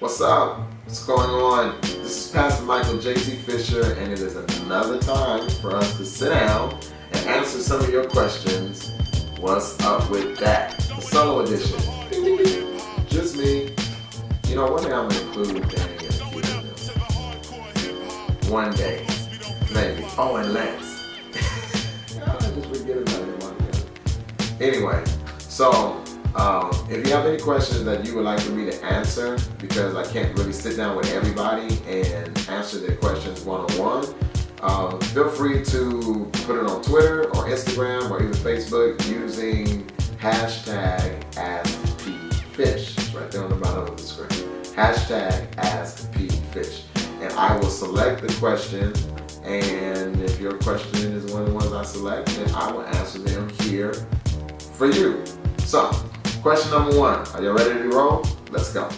What's up? What's going on? This is Pastor Michael JT Fisher, and it is another time for us to sit down and answer some of your questions. What's up with that? The solo edition. Just me. You know, one day I'm going to include Danny and Keith. One day. Maybe. Oh, and Lance. I just forget about him one day. Anyway, so if you have any questions that you would like for me to answer, because I can't really sit down with everybody and answer their questions one-on-one, feel free to put it on Twitter or Instagram or even Facebook using hashtag AskPFish. It's right there on the bottom of the screen. Hashtag AskPFish. And I will select the question, and if your question is one of the ones I select, then I will answer them here for you. So, question number one. Are you ready to roll? Let's go.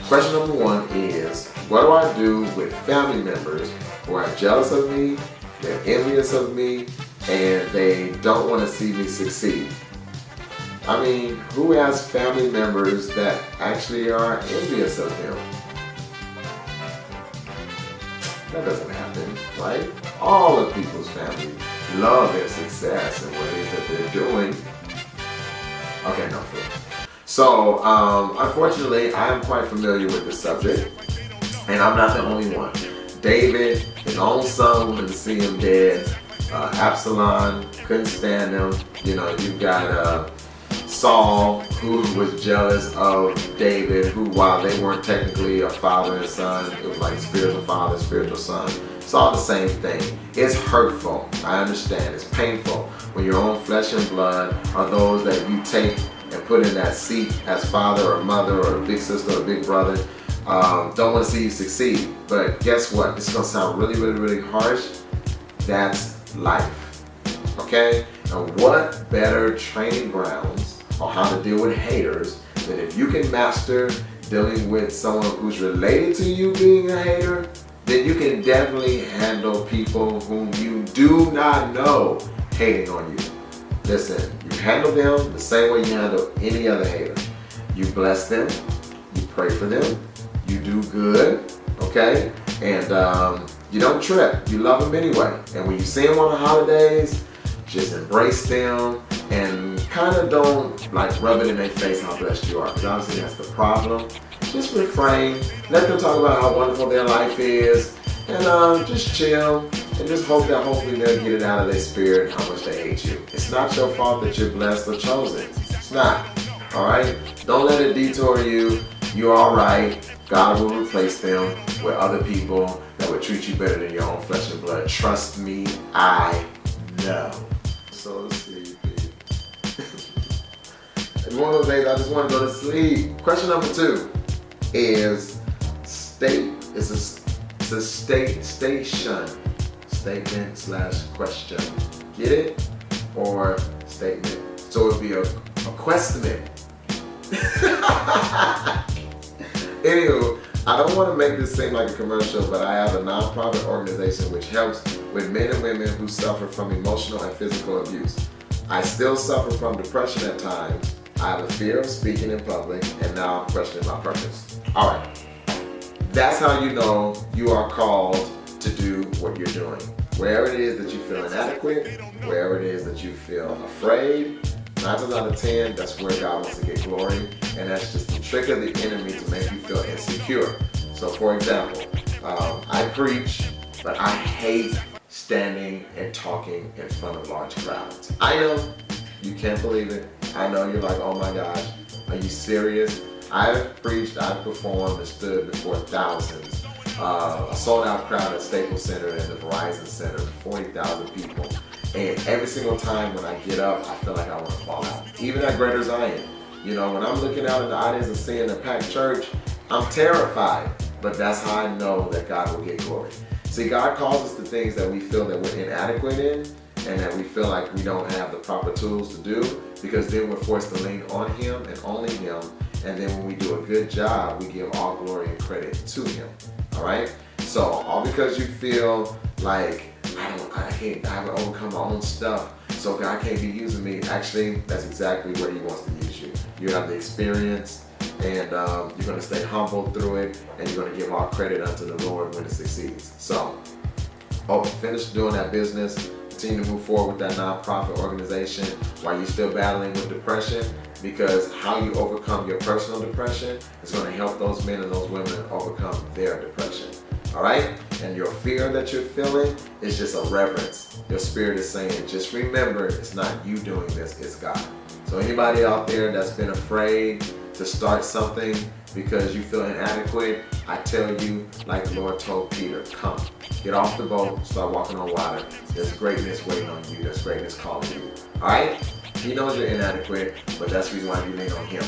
Question number one is, what do I do with family members who are jealous of me, they're envious of me, and they don't want to see me succeed? I mean, who has family members that actually are envious of them? That doesn't happen, right? All of people's family love their success and what it is that they're doing. Okay, no food. So, unfortunately, I am quite familiar with this subject, and I'm not the only one. David, his own son, wanted to see him dead. Absalom couldn't stand him. You know, you've got Saul, who was jealous of David, who, while they weren't technically a father and son, it was like spiritual father, spiritual son. It's all the same thing. It's hurtful. I understand. It's painful when your own flesh and blood are those that you take and put in that seat as father or mother or big sister or big brother. Don't want to see you succeed. But guess what? This is going to sound really, really, really harsh. That's life. Okay? And what better training grounds on how to deal with haters than if you can master dealing with someone who's related to you being a hater, then you can definitely handle people whom you do not know hating on you. Listen, you handle them the same way you handle any other hater. You bless them, you pray for them, you do good, okay? And you don't trip, you love them anyway. And when you see them on the holidays, just embrace them and kind of don't like rub it in their face how blessed you are, because obviously that's the problem. Just refrain, let them talk about how wonderful their life is, and just chill and just hope that hopefully they'll get it out of their spirit how much they hate you. It's not your fault that you're blessed or chosen. It's not. Alright? Don't let it detour you. You're alright. God will replace them with other people that will treat you better than your own flesh and blood. Trust me, I know. So sleepy. And one of those days I just want to go to sleep. Question number two is statement/question. Get it? Or statement. So it would be a question. Anywho, I don't want to make this seem like a commercial, but I have a nonprofit organization which helps with men and women who suffer from emotional and physical abuse. I still suffer from depression at times. I have a fear of speaking in public, and now I'm questioning my purpose. Alright. That's how you know you are called to do what you're doing. Wherever it is that you feel inadequate, wherever it is that you feel afraid, 9 times out of 10, that's where God wants to get glory, and that's just the trick of the enemy to make you feel insecure. So for example, I preach, but I hate standing and talking in front of large crowds. I know, you can't believe it. I know you're like, oh my gosh, are you serious? I've preached, I've performed, and stood before thousands. A sold out crowd at Staples Center and the Verizon Center, 40,000 people. And every single time when I get up, I feel like I want to fall out. Even at Greater Zion. You know, when I'm looking out in the audience and seeing a packed church, I'm terrified. But that's how I know that God will get glory. See, God calls us to things that we feel that we're inadequate in, and that we feel like we don't have the proper tools to do, because then we're forced to lean on Him and only Him. And then when we do a good job, we give all glory and credit to Him. All right? So all because you feel like I haven't overcome my own stuff, so God can't be using me. Actually, that's exactly where He wants to use you. You have the experience, and you're going to stay humble through it, and you're going to give all credit unto the Lord when it succeeds. So, finish doing that business, continue to move forward with that nonprofit organization while you're still battling with depression, because how you overcome your personal depression is going to help those men and those women overcome their depression. All right? And your fear that you're feeling is just a reverence. Your spirit is saying, just remember, it's not you doing this, it's God. So anybody out there that's been afraid to start something because you feel inadequate, I tell you, like the Lord told Peter, come, get off the boat, start walking on water. There's greatness waiting on you. There's greatness calling you. All right? He knows you're inadequate, but that's the reason why you lean on him.